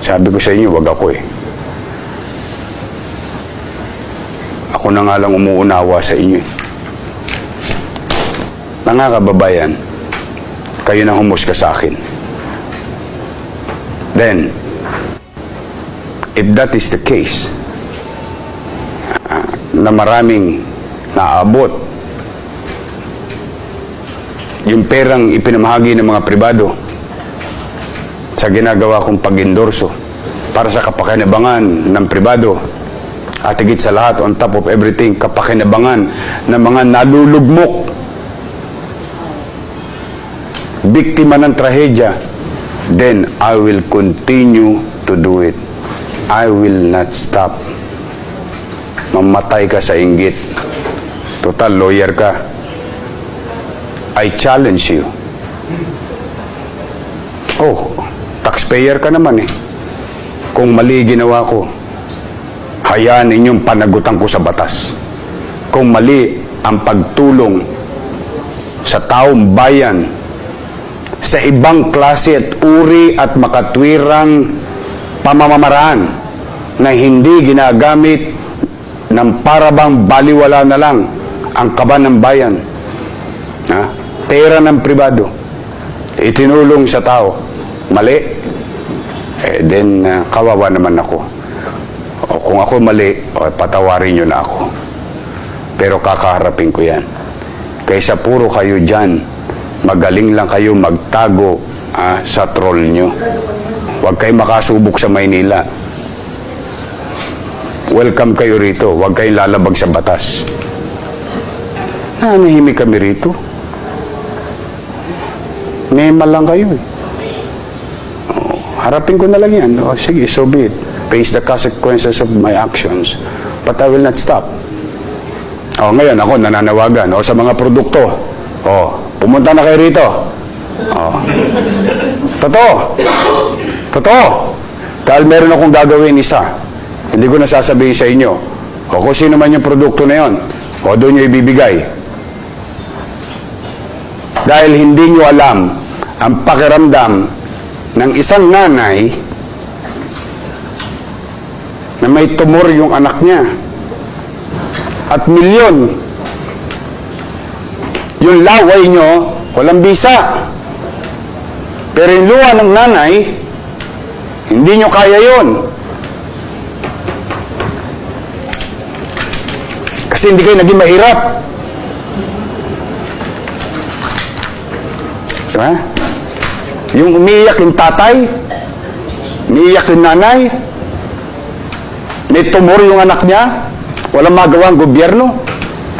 Sabi ko sa inyo, wag ako eh. Ako na nga lang umuunawa sa inyo eh. Mga kababayan, kayo na humusga sa akin. Then, if that is the case, na maraming naabot yung perang ipinamahagi ng mga pribado sa ginagawa kong pag-endorso para sa kapakinabangan ng pribado at higit sa lahat, on top of everything, kapakinabangan ng mga nalulugmok, biktima ng trahedya, then I will continue to do it. I will not stop. Mamatay ka sa inggit. Total, lawyer ka. I challenge you. Oh, taxpayer ka naman eh. Kung mali ginawa ko, hayaan ninyong panagutan ko sa batas. Kung mali ang pagtulong sa taong bayan sa ibang klase at uri at makatwirang pamamaraan na hindi ginagamit ng parabang baliwala na lang ang kaban ng bayan, pera ng pribado, itinulong sa tao, mali, then kawawa naman ako. O kung ako mali, patawarin nyo na ako. Pero kakaharapin ko yan. Kaysa puro kayo dyan, magaling lang kayo magtago sa troll nyo. Huwag kayo makasubok sa Maynila. Welcome kayo rito. Huwag kayong lalabag sa batas. Nanahimik kami rito. Nema lang kayo eh. Harapin ko na lang yan. Sige, so be it. Face the consequences of my actions. But I will not stop. Ngayon ako nananawagan. Sa mga produkto. Pumunta na kayo rito. Totoo. Totoo. Dahil meron akong gagawin isa. Hindi ko nasasabihin sa inyo. Kung sino man yung produkto na yun, doon nyo ibibigay. Dahil hindi nyo alam ang pakiramdam ng isang nanay na may tumor yung anak niya. At milyon. Yung laway nyo, walang bisa. Pero yung luha ng nanay, hindi nyo kaya yun. Kasi hindi kayo naging mahirap. Diba? Yung umiiyak yung tatay, umiiyak yung nanay, may tumor yung anak niya, walang magawa ang gobyerno,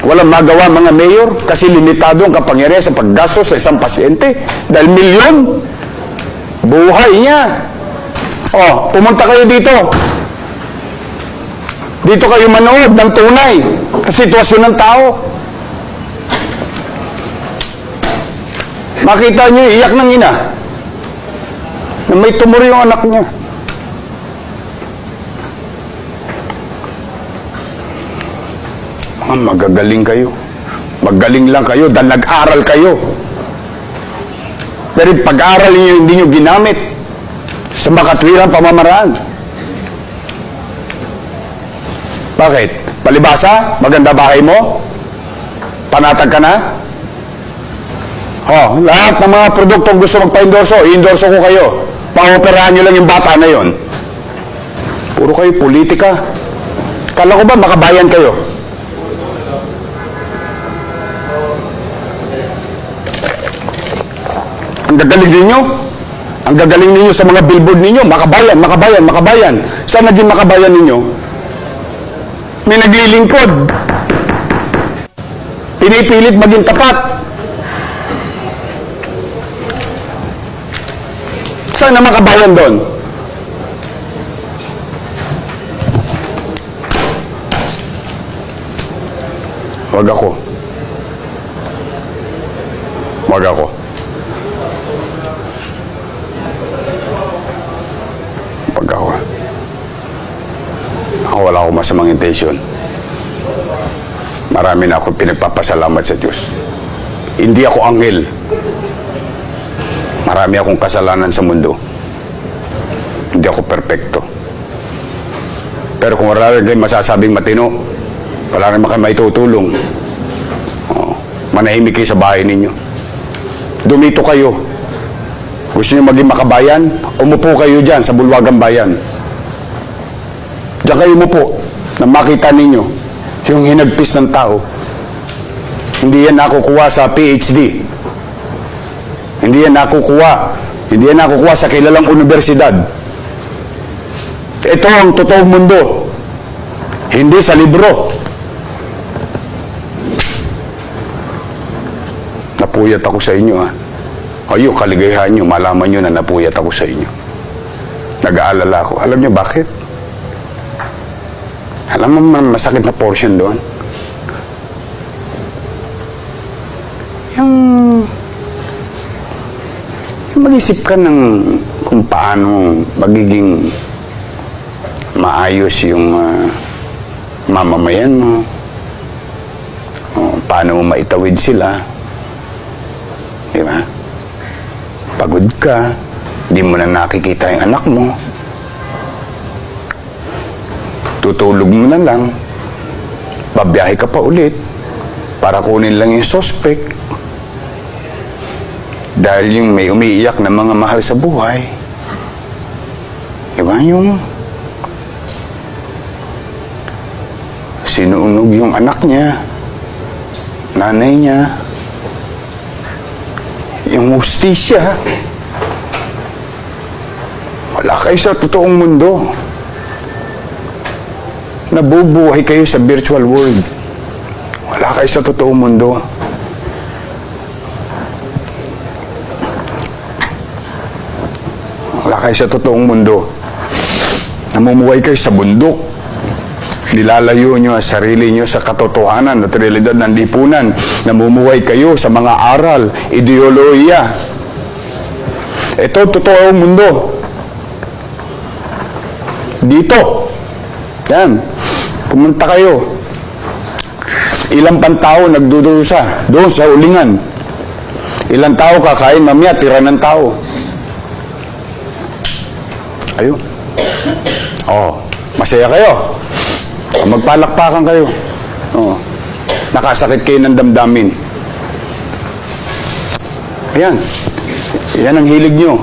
walang magawa ang mga mayor kasi limitado ang kapangyarihan sa paggastos sa isang pasyente dahil milyon buhay niya. Pumunta kayo dito. Dito kayo manood ng tunay sa sitwasyon ng tao. Makita niyo iyak ng ina na may tumor yung anak niya. Magagaling kayo. Magaling lang kayo dahil nag-aral kayo. Pero pag-aral niyo hindi niyo ginamit sa makatwirang pamamaraan. Bakit? Palibasa? Maganda bahay mo? Panatag ka na? Lahat ng mga produktong gusto magpa-endorso, i-endorso ko kayo. Pa-operahan nyo lang yung bata na yon. Puro kayo politika. Kala ko ba makabayan kayo? Ang gagaling ninyo? Ang gagaling ninyo sa mga billboard ninyo, makabayan, makabayan, makabayan. Saan naging makabayan ninyo? May naglilingkod. Pinipilit maging tapat. Saan na makabayan doon? Wag ako. Wag ako. Wag ako. Wala akong masamang intention. Marami na akong pinagpapasalamat sa Diyos. Hindi ako anghel. Marami akong kasalanan sa mundo. Hindi ako perpekto. Pero kung wala rin kayo masasabing matino, wala naman kayo maitutulong, manahimik kayo sa bahay ninyo. Dumito kayo. Gusto nyo maging makabayan? Umupo kayo dyan sa bulwagang bayan. Diyan kayo umupo na makita ninyo yung hinagpis ng tao. Hindi yan nakukuha sa PhD. Hindi yan nakukuha sa kilalang universidad. Ito ang totoong mundo. Hindi sa libro. Napuyat ako sa inyo, ha? Ayun, kaligayahan nyo, malaman nyo na napuyat ako sa inyo. Nag-aalala ako. Alam nyo bakit? Alam mo masakit na portion doon? Yung mag-isip ka ng kung paano magiging maayos yung mamamayan mo. Paano mo maitawid sila. Di ba? Pagod ka, di mo na nakikita yung anak mo. Tutulog mo na lang, babiyahe ka pa ulit para kunin lang yung suspect. Dahil yung may umiiyak na mga mahal sa buhay. Diba yung sinunog yung anak niya, nanay niya, yung hustisya. Wala kayo sa totoong mundo. Nabubuhay kayo sa virtual world. Wala kayo sa totoong mundo. Wala kayo sa totoong mundo. Namumuhay kayo sa bundok. Nilalayo nyo ang sarili nyo sa katotohanan at realidad ng lipunan. Namumuhay kayo sa mga aral, ideolohiya. Ito totoong mundo. Dito. Yan. Pumunta kayo. Ilang pantao nagdudusa doon sa ulingan. Ilang tao kakain, mamaya tira ng tao. Ayun. Masaya kayo. Magpalakpakan kayo. Nakasakit kayo ng damdamin. Ayan. Yan ang hilig nyo.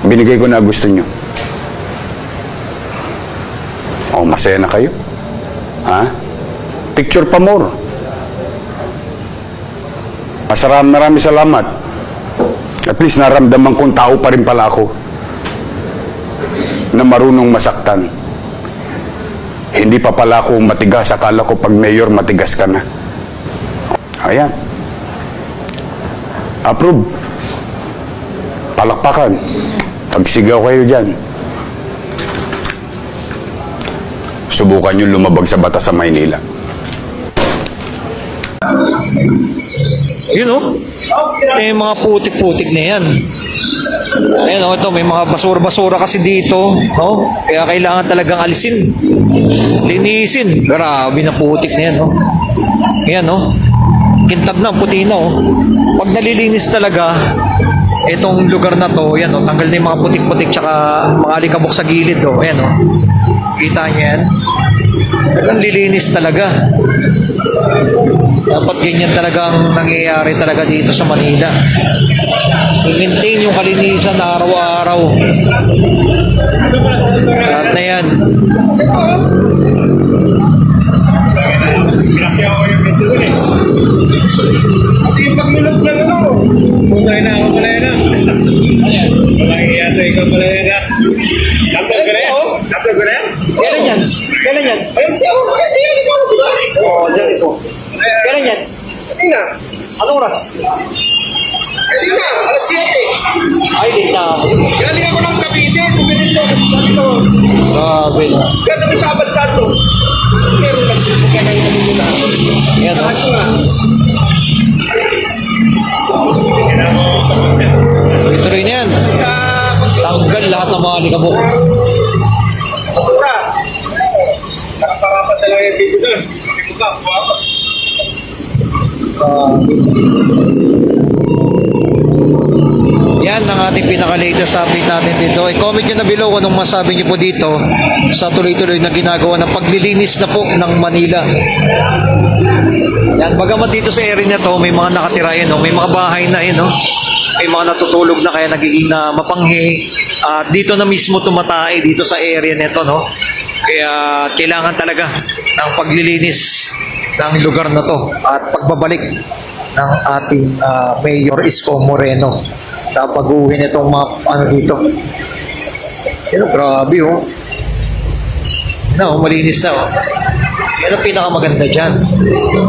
Binigay ko na gusto nyo. Masaya na kayo? Ha? Picture pa more. Marami salamat. At least naramdaman kong tao pa rin pala ako na marunong masaktan. Hindi pa pala ako matigas. Akala ko pag mayor matigas ka na. Ayan. Approve. Palakpakan. Pagsigaw kayo dyan. Subukan nyo lumabag sa batas sa Maynila. Yun may mga putik-putik na yan. Ayun ito, may mga basura-basura kasi dito, kaya kailangan talagang alisin, linisin. Grabe na putik na yan, Ayan, kintab na, puti na, Pag nalilinis talaga itong lugar na to, yan, tanggal na yung mga putik-putik tsaka mga alikabok sa gilid, ayan, kita niyo yan. Talagang lilinis talaga. Dapat ganyan talagang nangyayari talaga dito sa Manila. I-maintain yung kalinisan na araw-araw. Lahat na yan. Yung pagmulog lang Mutay na ako pala yan Malaki yata ikaw pala yan Laptop ka na yan? Laptop ka na yan? Kailan yan? Kailan yan? Ayun siya maganda yan ikaw diba? Diyan ito. Kailan yan? Hindi na Anong oras? Hindi na, alas 7 Ay, late na. Galing ako ng Cavite, bumili ko dito. Grabe na. Ganda mo sa Abad Santo. Pero nagpupunta na yung muna. Ayan, Ito nga. Ito rin yan. Tanggal lahat ng mga alikabok. Tura. Nakaparapat talaga yung video doon. Ito ka, Yan ang ating pinaka-latest update natin dito. I-comment nyo na below kung anong masabi nyo po dito sa tuloy-tuloy na ginagawa ng paglilinis na po ng Manila. Yan, bagamat dito sa area na to, may mga nakatira yun, no? May mga bahay na yun, no? May mga natutulog na kaya nagiging mapanghi. At dito na mismo tumatay dito sa area nito, no? Kaya kailangan talaga ng paglilinis ng lugar na to at pagbabalik ng ating Mayor Isko Moreno na pag-uwi nitong mga ano dito. Pero grabe, oh. Malinis na, oh. Yan ang pinakamaganda dyan.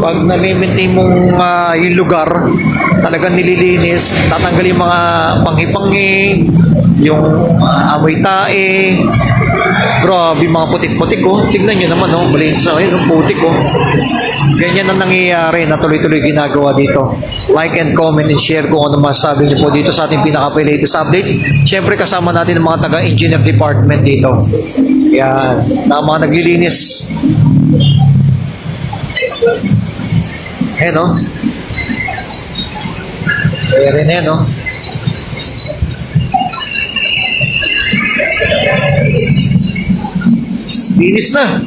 Pag nami-maintain mong yung lugar, talagang nililinis, tatanggal yung mga panghi-panghi, yung amoy tae. Grabe, mga putik-putik, oh. Tignan nyo naman, oh. Malinis na, yung putik, oh. Ganyan ang nangyayari na tuloy-tuloy ginagawa dito. Like and comment and share kung ano masasabi niyo po dito sa ating pinaka-latest update. Siyempre kasama natin ang mga taga-engineer department dito. Yan, na mga naglilinis. Ayan, no? Kaya rin yan, no? Linis na.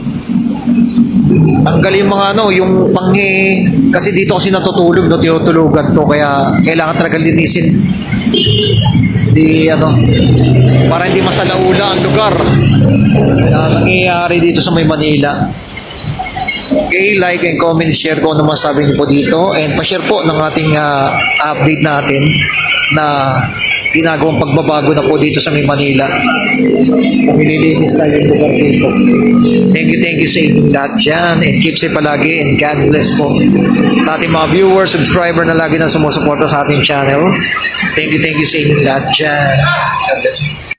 Tanggal yung mga yung panghi, kasi dito kasi natutulog, no, tinutulugan to, kaya kailangan talaga linisin. Para hindi masalaula ang lugar na nangyayari dito sa may Manila. Okay, like and comment, share ko ano masabi niyo po dito, and pa-share po ng ating update natin na ginagawang pagbabago na po dito sa may Manila. Nililinis na yung lugar dito. Thank you sa inyong lahat dyan, and keep safe palagi, and God bless po sa ating mga viewers, subscriber na lagi na sumusuporta sa ating channel. Thank you sa inyong lahat dyan. God bless.